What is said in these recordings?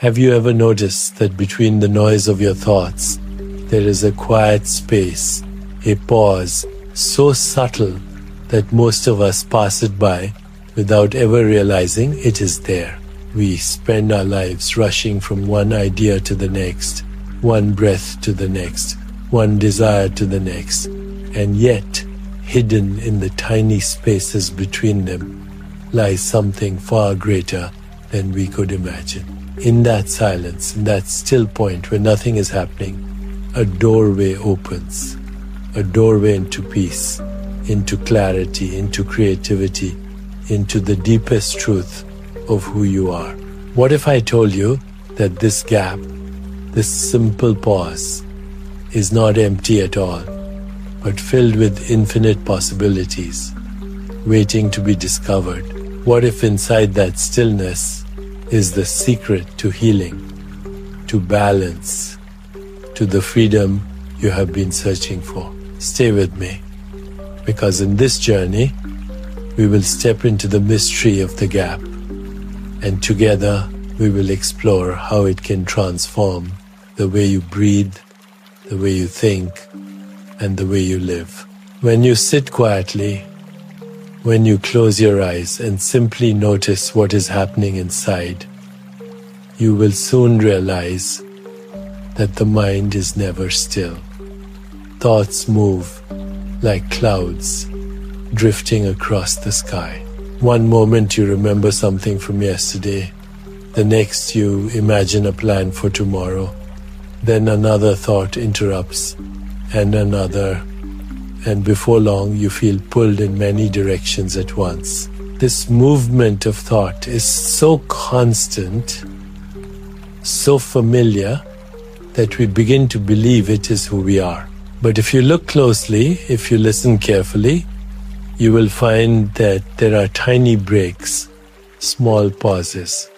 Have you ever noticed that between the noise of your thoughts, there is a quiet space, a pause, so subtle that most of us pass it by without ever realizing it is there? We spend our lives rushing from one idea to the next, one breath to the next, one desire to the next, and yet, hidden in the tiny spaces between them, lies something far greater than we could imagine. In that silence, in that still point where nothing is happening, a doorway opens, a doorway into peace, into clarity, into creativity, into the deepest truth of who you are. What if I told you that this gap, this simple pause, is not empty at all, but filled with infinite possibilities, waiting to be discovered? What if inside that stillness is the secret to healing, to balance, to the freedom you have been searching for? Stay with me, because in this journey, we will step into the mystery of the gap, and together we will explore how it can transform the way you breathe, the way you think, and the way you live. When you sit quietly, when you close your eyes and simply notice what is happening inside, you will soon realize that the mind is never still. Thoughts move like clouds drifting across the sky. One moment you remember something from yesterday, the next you imagine a plan for tomorrow, then another thought interrupts, and another, and before long you feel pulled in many directions at once. This movement of thought is so constant, so familiar, that we begin to believe it is who we are. But if you look closely, if you listen carefully, you will find that there are tiny breaks, small pauses,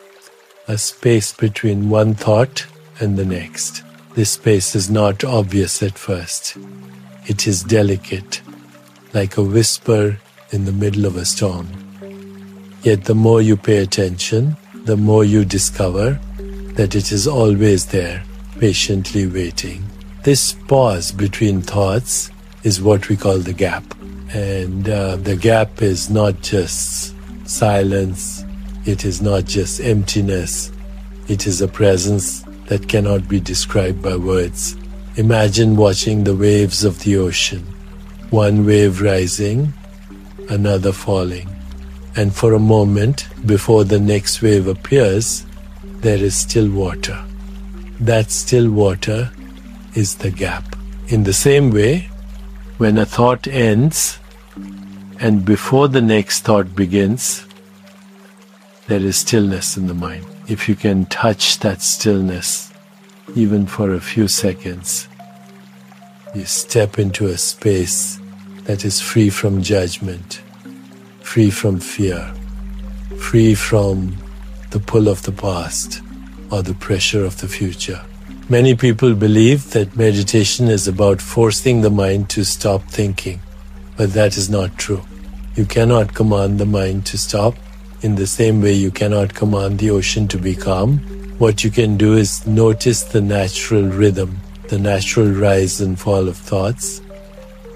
a space between one thought and the next. This space is not obvious at first. It is delicate, like a whisper in the middle of a storm. Yet the more you pay attention, the more you discover that it is always there, patiently waiting. This pause between thoughts is what we call the gap. And the gap is not just silence, it is not just emptiness, it is a presence that cannot be described by words. Imagine watching the waves of the ocean, one wave rising, another falling, and for a moment before the next wave appears, there is still water. That still water is the gap. In the same way, when a thought ends and before the next thought begins, there is stillness in the mind. If you can touch that stillness, even for a few seconds, you step into a space that is free from judgment, free from fear, free from the pull of the past or the pressure of the future. Many people believe that meditation is about forcing the mind to stop thinking, but that is not true. You cannot command the mind to stop in the same way you cannot command the ocean to be calm. What you can do is notice the natural rhythm, the natural rise and fall of thoughts,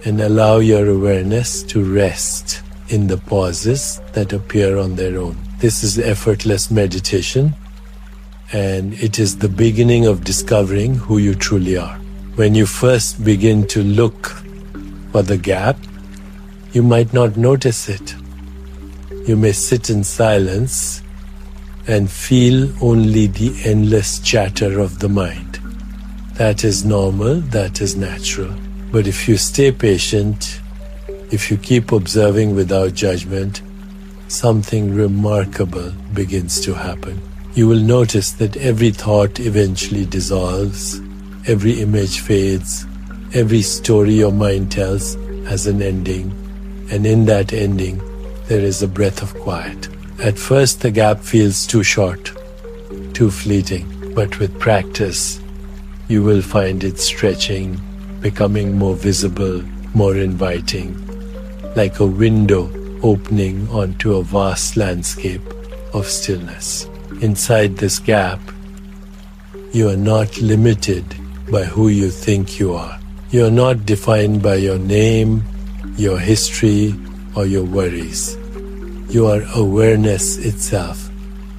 and allow your awareness to rest in the pauses that appear on their own. This is effortless meditation, and it is the beginning of discovering who you truly are. When you first begin to look for the gap, you might not notice it. You may sit in silence and feel only the endless chatter of the mind. That is normal, that is natural. But if you stay patient, if you keep observing without judgment, something remarkable begins to happen. You will notice that every thought eventually dissolves, every image fades, every story your mind tells has an ending, and in that ending, there is a breath of quiet. At first, the gap feels too short, too fleeting, but with practice, you will find it stretching, becoming more visible, more inviting, like a window opening onto a vast landscape of stillness. Inside this gap, You are not limited by who you think you are. You are not defined by your name, your history, or your worries. You are awareness itself,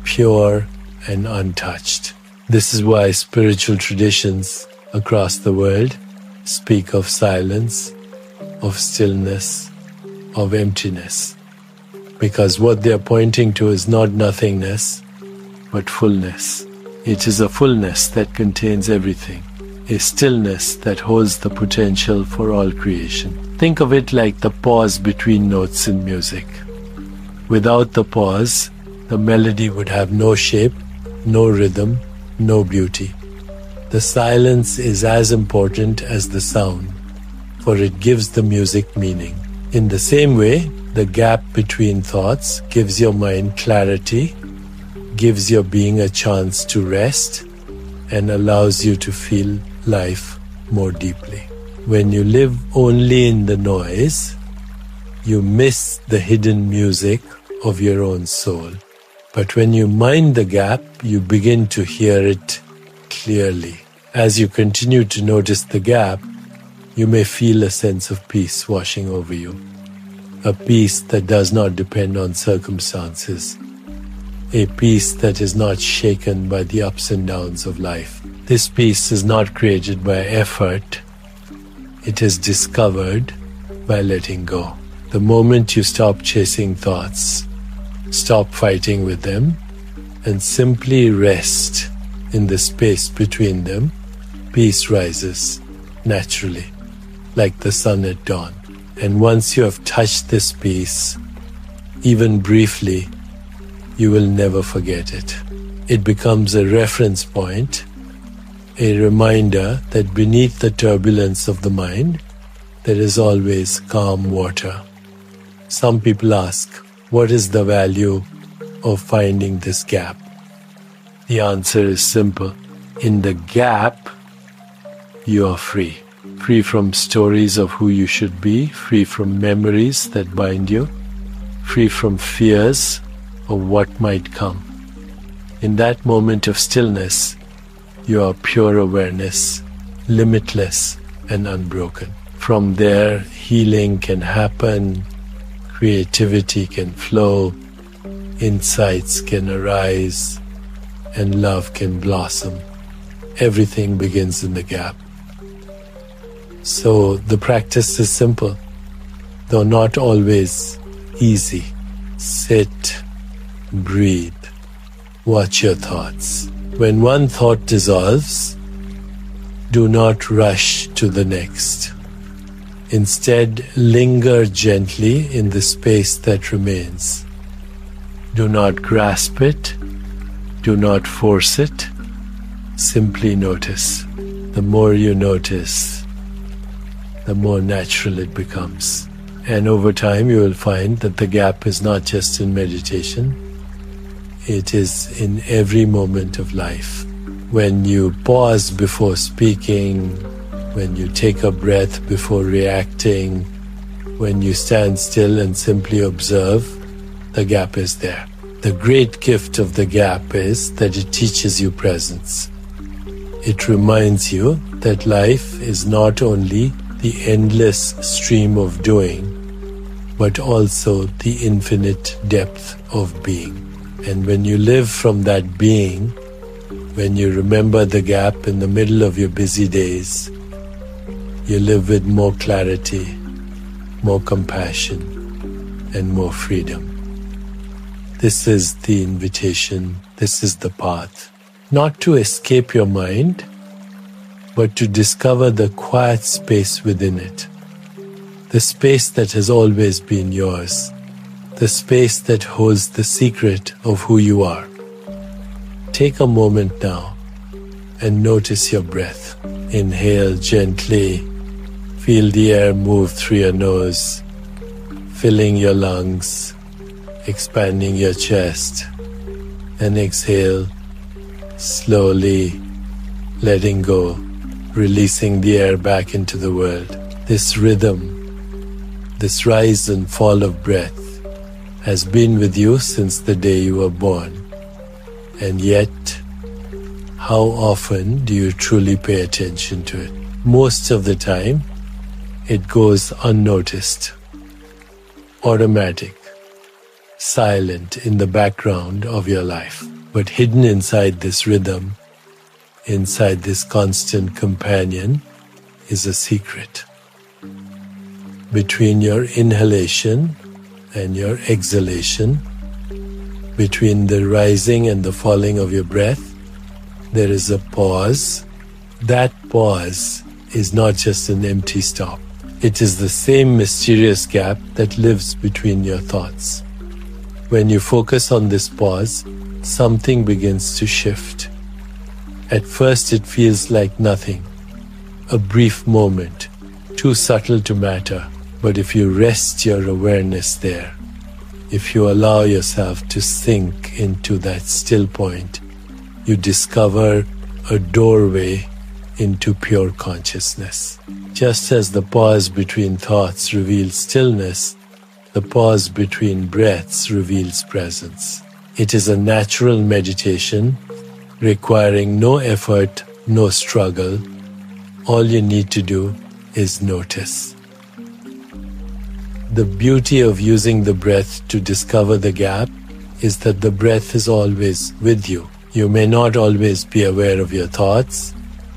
pure and untouched. This is why spiritual traditions across the world speak of silence, of stillness, of emptiness. Because what they are pointing to is not nothingness, but fullness. It is a fullness that contains everything, a stillness that holds the potential for all creation. Think of it like the pause between notes in music. Without the pause, the melody would have no shape, no rhythm, no beauty. The silence is as important as the sound, for it gives the music meaning. In the same way, the gap between thoughts gives your mind clarity, gives your being a chance to rest, and allows you to feel life more deeply. When you live only in the noise, you miss the hidden music of your own soul. But when you mind the gap, you begin to hear it clearly. As you continue to notice the gap, you may feel a sense of peace washing over you. A peace that does not depend on circumstances. A peace that is not shaken by the ups and downs of life. This peace is not created by effort. It is discovered by letting go. The moment you stop chasing thoughts, stop fighting with them, and simply rest in the space between them, peace rises naturally, like the sun at dawn. And once you have touched this peace, even briefly, you will never forget it. It becomes a reference point, a reminder that beneath the turbulence of the mind, there is always calm water. Some people ask, what is the value of finding this gap? The answer is simple. In the gap, you are free. Free from stories of who you should be, free from memories that bind you, free from fears of what might come. In that moment of stillness, you are pure awareness, limitless and unbroken. From there, healing can happen, creativity can flow, insights can arise, and love can blossom. Everything begins in the gap. So the practice is simple, though not always easy. Sit, breathe, watch your thoughts. When one thought dissolves, do not rush to the next. Instead, linger gently in the space that remains. Do not grasp it, do not force it, simply notice. The more you notice, the more natural it becomes. And over time you will find that the gap is not just in meditation, it is in every moment of life. When you pause before speaking, when you take a breath before reacting, when you stand still and simply observe, the gap is there. The great gift of the gap is that it teaches you presence. It reminds you that life is not only the endless stream of doing, but also the infinite depth of being. And when you live from that being, when you remember the gap in the middle of your busy days, you live with more clarity, more compassion, and more freedom. This is the invitation, this is the path. Not to escape your mind, but to discover the quiet space within it. The space that has always been yours. The space that holds the secret of who you are. Take a moment now and notice your breath. Inhale gently. Feel the air move through your nose, filling your lungs, expanding your chest. And exhale, slowly letting go, releasing the air back into the world. This rhythm, this rise and fall of breath has been with you since the day you were born. And yet, how often do you truly pay attention to it? Most of the time, it goes unnoticed, automatic, silent in the background of your life. But hidden inside this rhythm, inside this constant companion, is a secret. Between your inhalation and your exhalation, between the rising and the falling of your breath, there is a pause. That pause is not just an empty stop. It is the same mysterious gap that lives between your thoughts. When you focus on this pause, something begins to shift. At first it feels like nothing, a brief moment, too subtle to matter. But if you rest your awareness there, if you allow yourself to sink into that still point, you discover a doorway into pure consciousness. Just as the pause between thoughts reveals stillness, the pause between breaths reveals presence. It is a natural meditation requiring no effort, no struggle. All you need to do is notice. The beauty of using the breath to discover the gap is that the breath is always with you. You may not always be aware of your thoughts.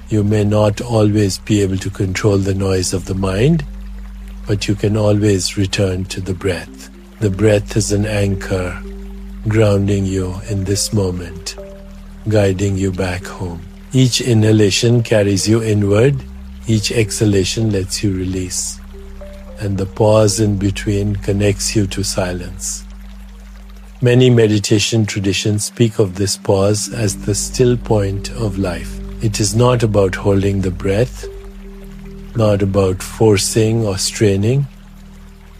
You may not always be able to control the noise of the mind, but you can always return to the breath. The breath is an anchor, grounding you in this moment, guiding you back home. Each inhalation carries you inward. Each exhalation lets you release. And the pause in between connects you to silence. Many meditation traditions speak of this pause as the still point of life. It is not about holding the breath, not about forcing or straining,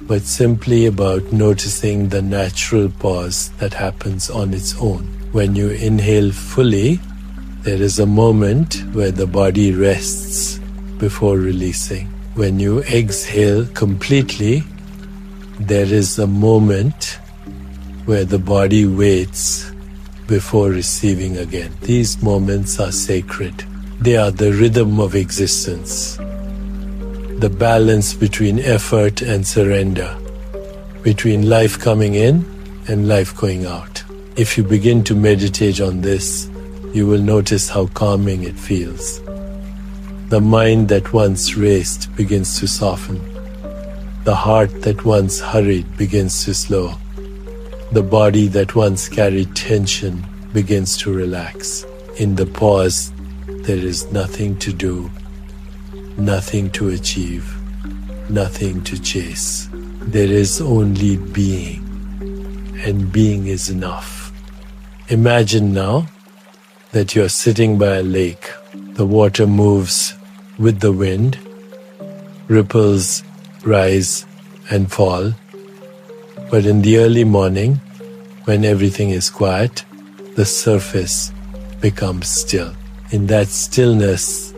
but simply about noticing the natural pause that happens on its own. When you inhale fully, there is a moment where the body rests before releasing. When you exhale completely, there is a moment where the body waits before receiving again. These moments are sacred. They are the rhythm of existence, the balance between effort and surrender, between life coming in and life going out. If you begin to meditate on this, you will notice how calming it feels. The mind that once raced begins to soften. The heart that once hurried begins to slow. The body that once carried tension begins to relax. In the pause, there is nothing to do, nothing to achieve, nothing to chase. There is only being, and being is enough. Imagine now that you're sitting by a lake. The water moves with the wind, ripples rise and fall. But in the early morning, when everything is quiet, the surface becomes still. In that stillness,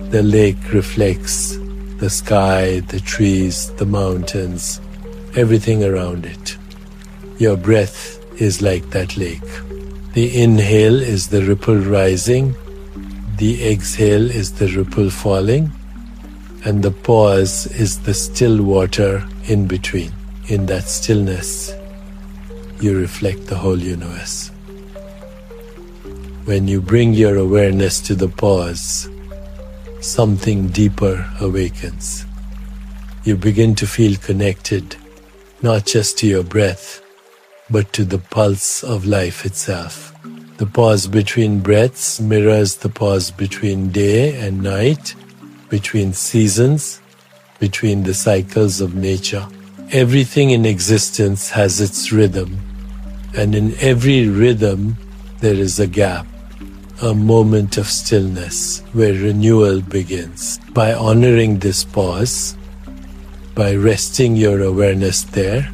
the lake reflects the sky, the trees, the mountains, everything around it. Your breath is like that lake. The inhale is the ripple rising, the exhale is the ripple falling, and the pause is the still water in between. In that stillness, you reflect the whole universe. When you bring your awareness to the pause, something deeper awakens. You begin to feel connected, not just to your breath, but to the pulse of life itself. The pause between breaths mirrors the pause between day and night, between seasons, between the cycles of nature. Everything in existence has its rhythm, and in every rhythm there is a gap, a moment of stillness where renewal begins. By honoring this pause, by resting your awareness there,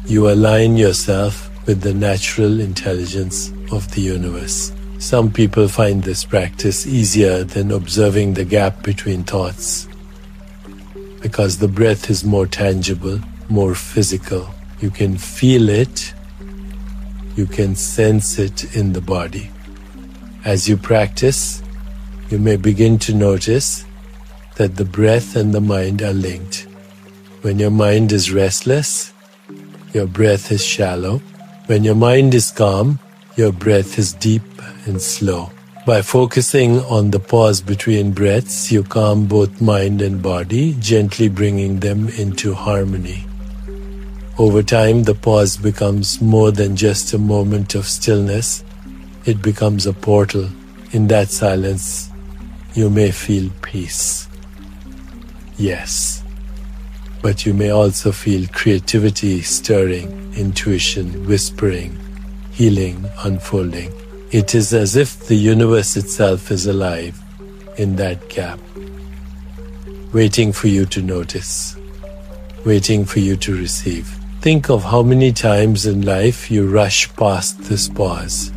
you align yourself with the natural intelligence of the universe. Some people find this practice easier than observing the gap between thoughts, because the breath is more tangible, more physical. You can feel it, you can sense it in the body. As you practice, you may begin to notice that the breath and the mind are linked. When your mind is restless, your breath is shallow. When your mind is calm, your breath is deep and slow. By focusing on the pause between breaths, you calm both mind and body, gently bringing them into harmony. Over time, the pause becomes more than just a moment of stillness. It becomes a portal. In that silence, you may feel peace. Yes. But you may also feel creativity stirring, intuition whispering, healing unfolding. It is as if the universe itself is alive in that gap, waiting for you to notice, waiting for you to receive. Think of how many times in life you rush past this pause.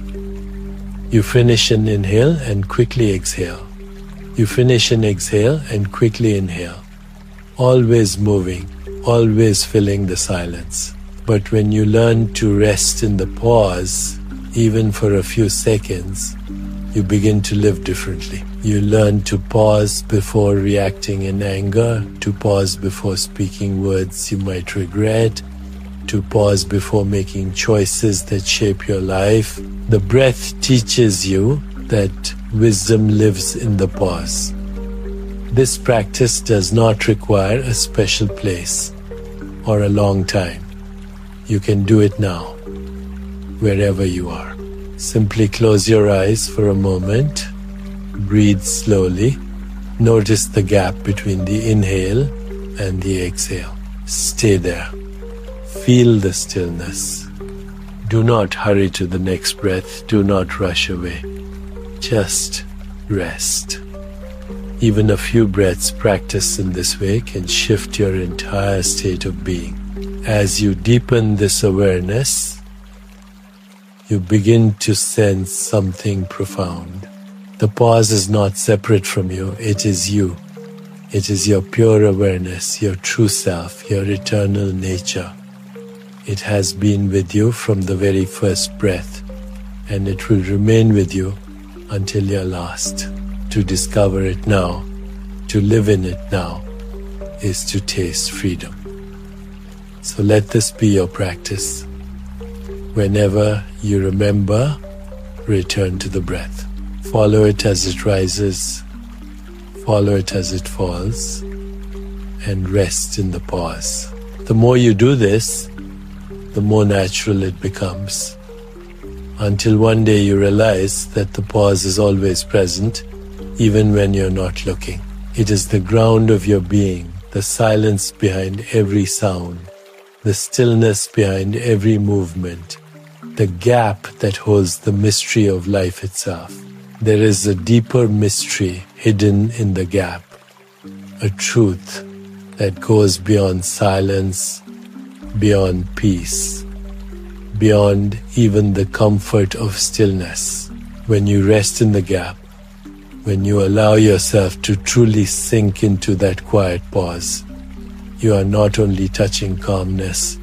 You finish an inhale and quickly exhale. You finish an exhale and quickly inhale. Always moving, always filling the silence. But when you learn to rest in the pause, even for a few seconds, you begin to live differently. You learn to pause before reacting in anger, to pause before speaking words you might regret, to pause before making choices that shape your life. The breath teaches you that wisdom lives in the pause. This practice does not require a special place or a long time. You can do it now, wherever you are. Simply close your eyes for a moment. Breathe slowly. Notice the gap between the inhale and the exhale. Stay there. Feel the stillness. Do not hurry to the next breath. Do not rush away. Just rest. Even a few breaths practiced in this way can shift your entire state of being. As you deepen this awareness, you begin to sense something profound. The pause is not separate from you, it is you. It is your pure awareness, your true self, your eternal nature. It has been with you from the very first breath, and it will remain with you until your last. To discover it now, to live in it now, is to taste freedom. So let this be your practice. Whenever you remember, return to the breath. Follow it as it rises, follow it as it falls, and rest in the pause. The more you do this, the more natural it becomes, until one day you realize that the pause is always present, even when you're not looking. It is the ground of your being, the silence behind every sound, the stillness behind every movement, the gap that holds the mystery of life itself. There is a deeper mystery hidden in the gap, a truth that goes beyond silence, beyond peace, beyond even the comfort of stillness. When you rest in the gap, when you allow yourself to truly sink into that quiet pause, you are not only touching calmness,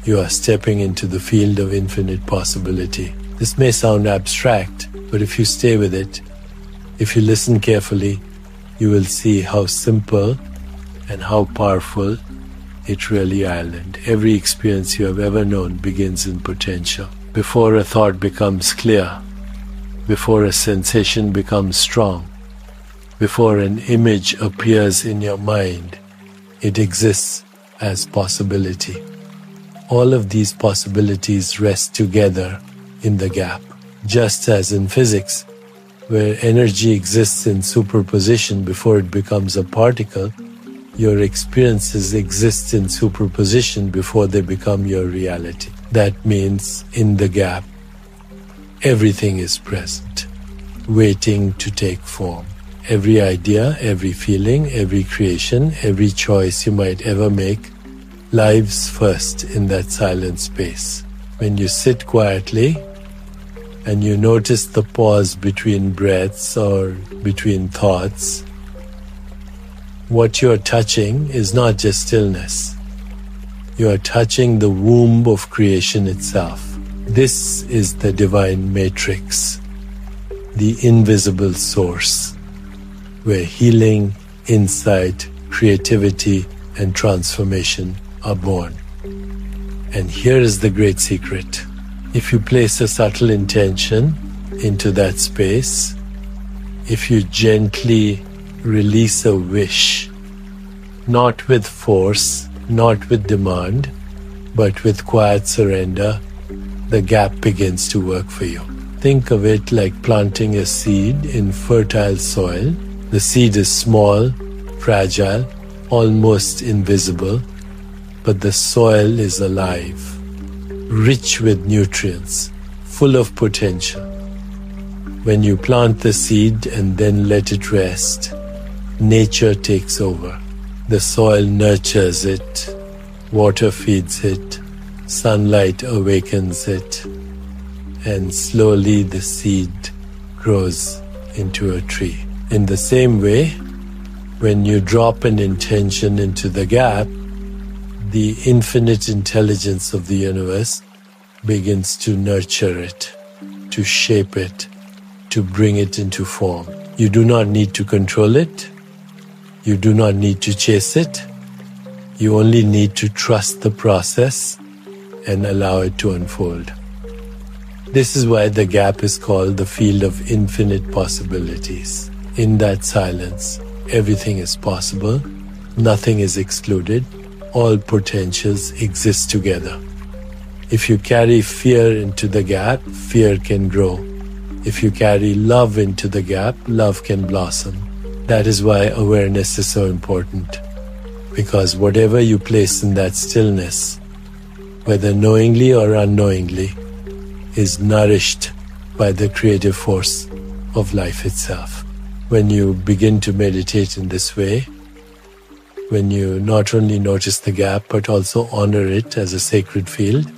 you are stepping into the field of infinite possibility. This may sound abstract, but if you stay with it, if you listen carefully, you will see how simple and how powerful it really is. And every experience you have ever known begins in potential. Before a thought becomes clear, before a sensation becomes strong, before an image appears in your mind, it exists as possibility. All of these possibilities rest together in the gap. Just as in physics, where energy exists in superposition before it becomes a particle, your experiences exist in superposition before they become your reality. That means in the gap, everything is present, waiting to take form. Every idea, every feeling, every creation, every choice you might ever make lives first in that silent space. When you sit quietly and you notice the pause between breaths or between thoughts, what you are touching is not just stillness. You are touching the womb of creation itself. This is the divine matrix. the invisible source, where healing, insight, creativity, and transformation are born. And here is the great secret. If you place a subtle intention into that space, if you gently release a wish, not with force, not with demand, but with quiet surrender, the gap begins to work for you. Think of it like planting a seed in fertile soil. The seed is small, fragile, almost invisible, but the soil is alive, rich with nutrients, full of potential. When you plant the seed and then let it rest, nature takes over. The soil nurtures it, water feeds it, sunlight awakens it, and slowly the seed grows into a tree. In the same way, when you drop an intention into the gap, the infinite intelligence of the universe begins to nurture it, to shape it, to bring it into form. You do not need to control it. You do not need to chase it. You only need to trust the process and allow it to unfold. This is why the gap is called the field of infinite possibilities. In that silence, everything is possible, nothing is excluded, all potentials exist together. If you carry fear into the gap, fear can grow. If you carry love into the gap, love can blossom. That is why awareness is so important. Because whatever you place in that stillness, whether knowingly or unknowingly, is nourished by the creative force of life itself. When you begin to meditate in this way, when you not only notice the gap but also honor it as a sacred field,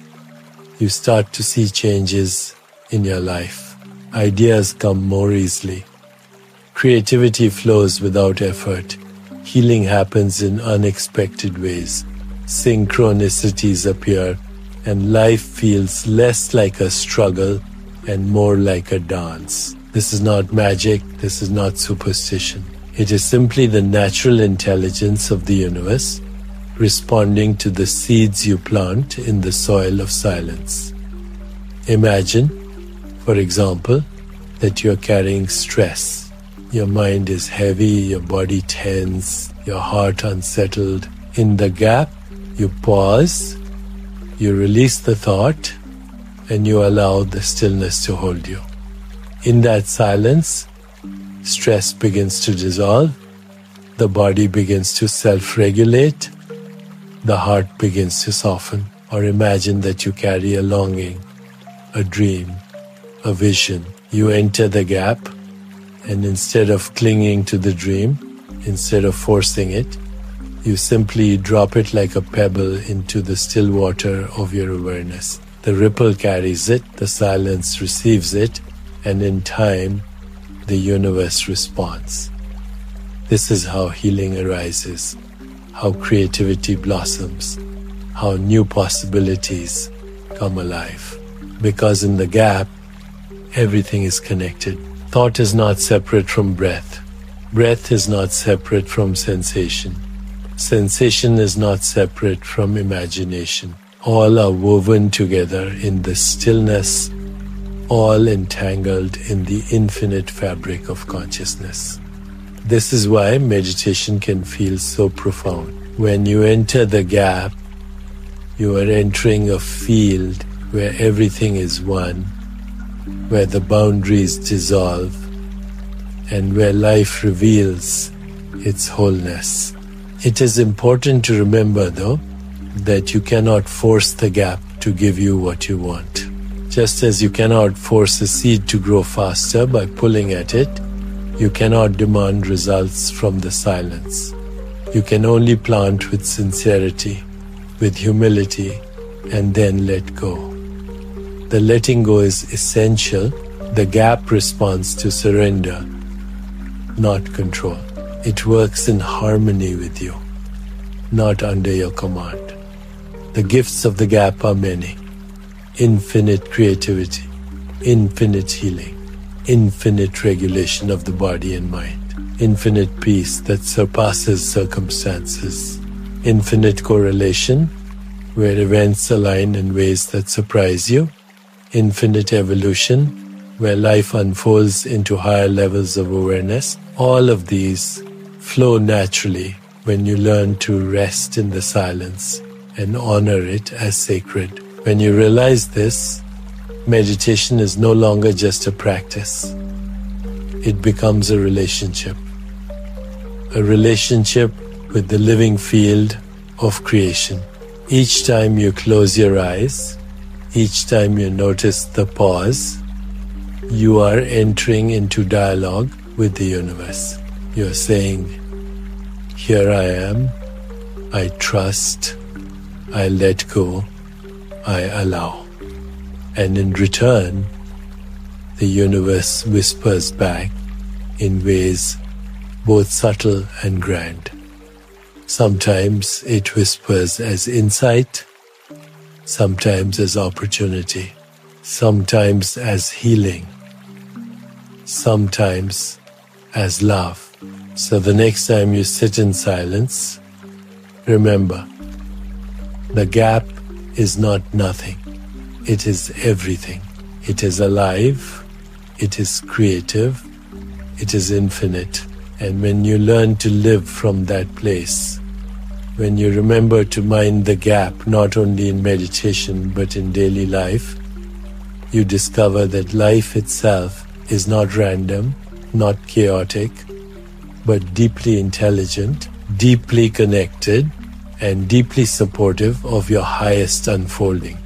you start to see changes in your life. Ideas come more easily. Creativity flows without effort. Healing happens in unexpected ways. Synchronicities appear, and life feels less like a struggle and more like a dance. This is not magic, this is not superstition. It is simply the natural intelligence of the universe responding to the seeds you plant in the soil of silence. Imagine, for example, that you are carrying stress. Your mind is heavy, your body tense, your heart unsettled. In the gap, you pause, you release the thought, and you allow the stillness to hold you. In that silence, stress begins to dissolve, the body begins to self-regulate, the heart begins to soften. Or imagine that you carry a longing, a dream, a vision. You enter the gap, and instead of clinging to the dream, instead of forcing it, you simply drop it like a pebble into the still water of your awareness. The ripple carries it, the silence receives it, and in time, the universe responds. This is how healing arises, how creativity blossoms, how new possibilities come alive. Because in the gap, everything is connected. Thought is not separate from breath. Breath is not separate from sensation. Sensation is not separate from imagination. All are woven together in the stillness, all entangled in the infinite fabric of consciousness. This is why meditation can feel so profound. When you enter the gap, you are entering a field where everything is one, where the boundaries dissolve, and where life reveals its wholeness. It is important to remember, though, that you cannot force the gap to give you what you want. Just as you cannot force a seed to grow faster by pulling at it, you cannot demand results from the silence. You can only plant with sincerity, with humility, and then let go. The letting go is essential. The gap responds to surrender, not control. It works in harmony with you, not under your command. The gifts of the gap are many. Infinite creativity, infinite healing, infinite regulation of the body and mind, infinite peace that surpasses circumstances, infinite correlation where events align in ways that surprise you, infinite evolution where life unfolds into higher levels of awareness. All of these flow naturally when you learn to rest in the silence and honor it as sacred. When you realize this, meditation is no longer just a practice. It becomes a relationship with the living field of creation. Each time you close your eyes, each time you notice the pause, you are entering into dialogue with the universe. You're saying, here I am, I trust, I let go, I allow. And in return, the universe whispers back in ways both subtle and grand. Sometimes it whispers as insight, sometimes as opportunity, sometimes as healing, sometimes as love. So the next time you sit in silence, remember, the gap is not nothing. It is everything. It is alive, it is creative, it is infinite. And when you learn to live from that place, when you remember to mind the gap not only in meditation but in daily life, you discover that life itself is not random, not chaotic, but deeply intelligent, deeply connected, and deeply supportive of your highest unfolding.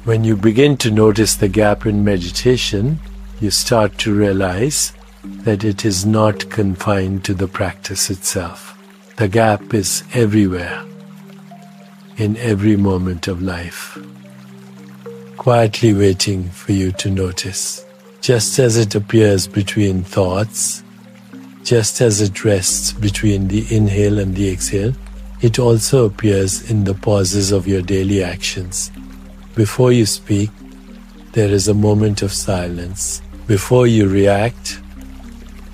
When you begin to notice the gap in meditation, you start to realize that it is not confined to the practice itself. The gap is everywhere, in every moment of life, quietly waiting for you to notice. Just as it appears between thoughts, just as it rests between the inhale and the exhale, it also appears in the pauses of your daily actions. Before you speak, there is a moment of silence. Before you react,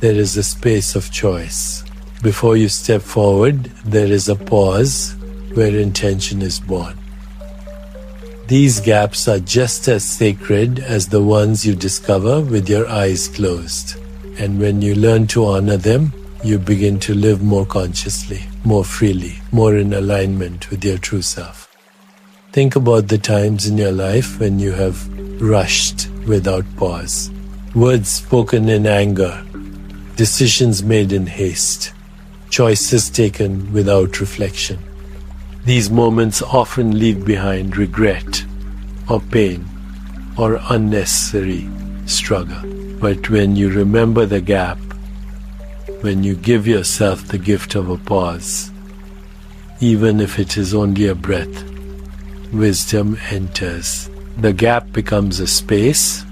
there is a space of choice. Before you step forward, there is a pause where intention is born. These gaps are just as sacred as the ones you discover with your eyes closed. And when you learn to honor them, you begin to live more consciously, more freely, more in alignment with your true self. Think about the times in your life when you have rushed without pause. Words spoken in anger, decisions made in haste, choices taken without reflection. These moments often leave behind regret or pain or unnecessary struggle. But when you remember the gap, when you give yourself the gift of a pause, even if it is only a breath, wisdom enters. The gap becomes a space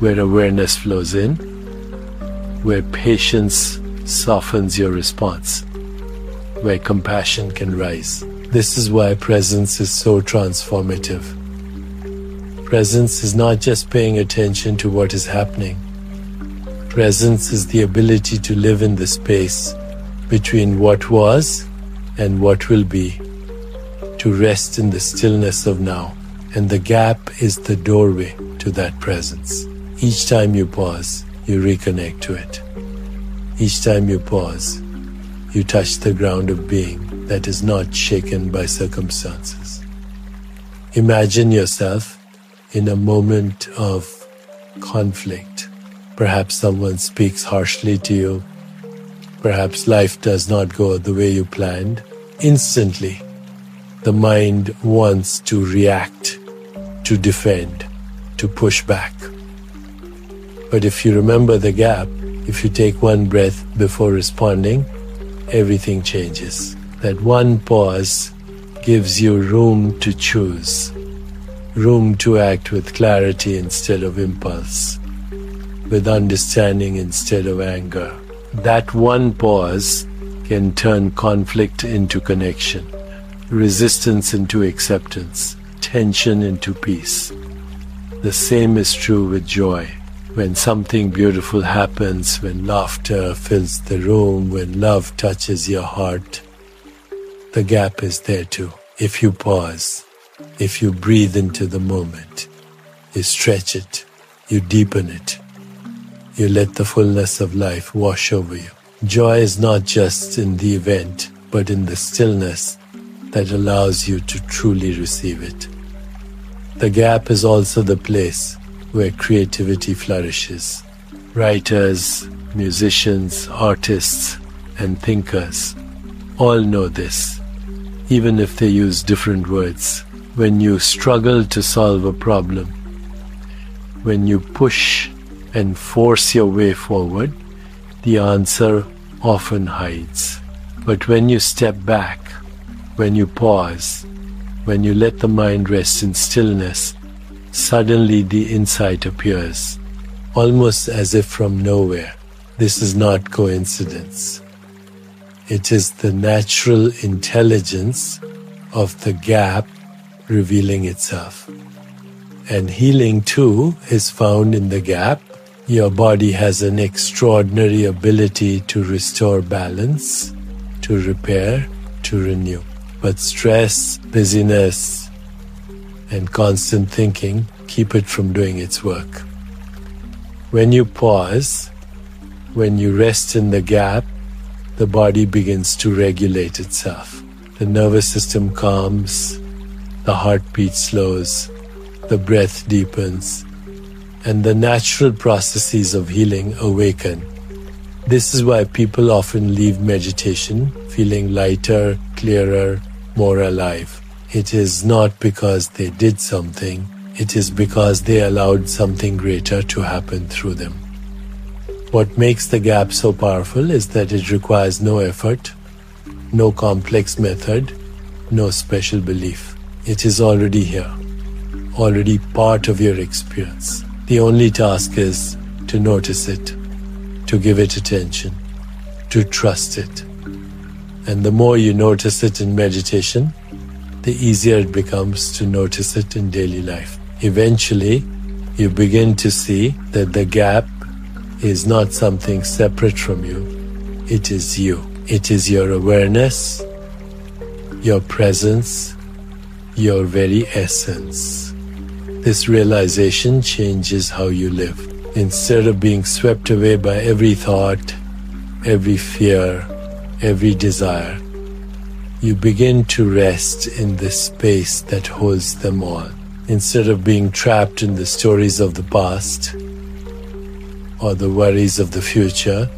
where awareness flows in, where patience softens your response, where compassion can rise. This is why presence is so transformative. Presence is not just paying attention to what is happening. Presence is the ability to live in the space between what was and what will be, to rest in the stillness of now. And the gap is the doorway to that presence. Each time you pause, you reconnect to it. Each time you pause, you touch the ground of being that is not shaken by circumstances. Imagine yourself in a moment of conflict. Perhaps someone speaks harshly to you. Perhaps life does not go the way you planned. Instantly, the mind wants to react, to defend, to push back. But if you remember the gap, if you take one breath before responding, everything changes. That one pause gives you room to choose, room to act with clarity instead of impulse, with understanding instead of anger. That one pause can turn conflict into connection, resistance into acceptance, tension into peace. The same is true with joy. When something beautiful happens, when laughter fills the room, when love touches your heart, the gap is there too. If you pause, if you breathe into the moment, you stretch it, you deepen it, you let the fullness of life wash over you. Joy is not just in the event, but in the stillness that allows you to truly receive it. The gap is also the place where creativity flourishes. Writers, musicians, artists, and thinkers all know this, even if they use different words. When you struggle to solve a problem, when you push and force your way forward, the answer often hides. But when you step back, when you pause, when you let the mind rest in stillness, suddenly the insight appears, almost as if from nowhere. This is not coincidence. It is the natural intelligence of the gap revealing itself. And healing too is found in the gap. Your body has an extraordinary ability to restore balance, to repair, to renew. But stress, busyness, and constant thinking keep it from doing its work. When you pause, when you rest in the gap, the body begins to regulate itself. The nervous system calms, the heartbeat slows, the breath deepens, and the natural processes of healing awaken. This is why people often leave meditation feeling lighter, clearer, more alive. It is not because they did something, it is because they allowed something greater to happen through them. What makes the gap so powerful is that it requires no effort, no complex method, no special belief. It is already here, already part of your experience. The only task is to notice it, to give it attention, to trust it. And the more you notice it in meditation, the easier it becomes to notice it in daily life. Eventually, you begin to see that the gap is not something separate from you. It is you. It is your awareness, your presence, your very essence. This realization changes how you live. Instead of being swept away by every thought, every fear, every desire, you begin to rest in the space that holds them all. Instead of being trapped in the stories of the past or the worries of the future,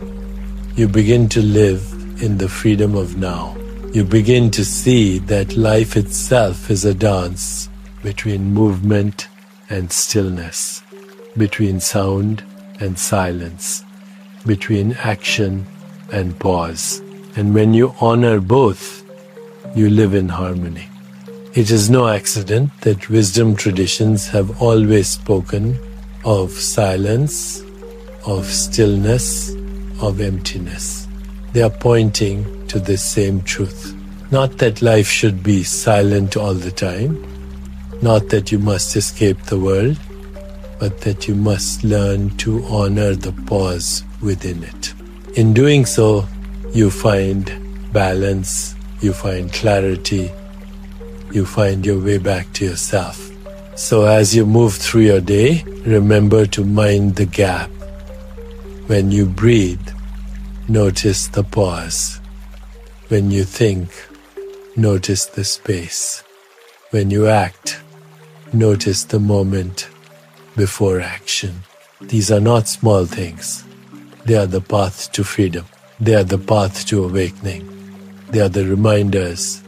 you begin to live in the freedom of now. You begin to see that life itself is a dance between movement and stillness, between sound and silence, between action and pause. And when you honor both, you live in harmony. It is no accident that wisdom traditions have always spoken of silence, of stillness, of emptiness. They are pointing to the same truth. Not that life should be silent all the time, not that you must escape the world, but that you must learn to honor the pause within it. In doing so, you find balance, you find clarity, you find your way back to yourself. So as you move through your day, remember to mind the gap. When you breathe, notice the pause. When you think, notice the space. When you act, notice the moment before action. These are not small things. They are the path to freedom. They are the path to awakening. They are the reminders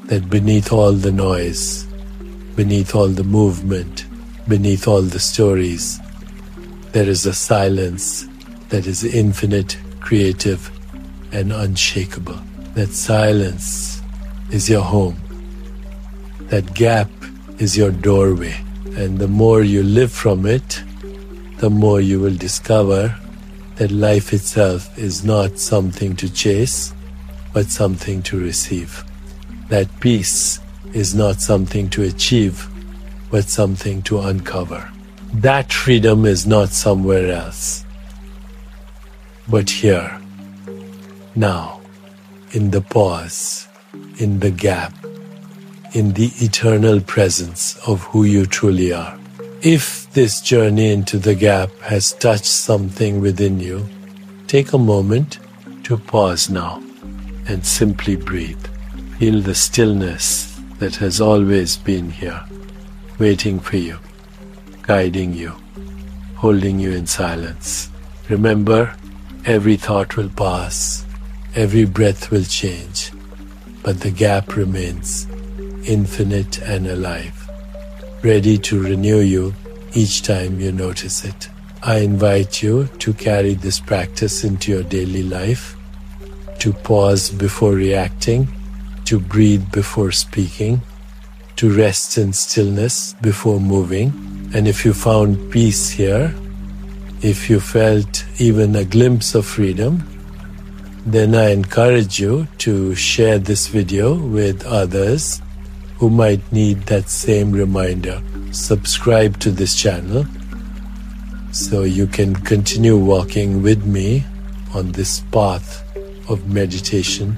that beneath all the noise, beneath all the movement, beneath all the stories, there is a silence that is infinite, creative, and unshakable. That silence is your home. That gap is your doorway. And the more you live from it, the more you will discover that life itself is not something to chase, but something to receive. That peace is not something to achieve, but something to uncover. That freedom is not somewhere else, but here, now, in the pause, in the gap, in the eternal presence of who you truly are. If this journey into the gap has touched something within you, take a moment to pause now and simply breathe. Feel the stillness that has always been here, waiting for you, guiding you, holding you in silence. Remember, every thought will pass, every breath will change, but the gap remains infinite and alive, ready to renew you each time you notice it. I invite you to carry this practice into your daily life, to pause before reacting, to breathe before speaking, to rest in stillness before moving. And if you found peace here, if you felt even a glimpse of freedom, then I encourage you to share this video with others who might need that same reminder. Subscribe to this channel so you can continue walking with me on this path of meditation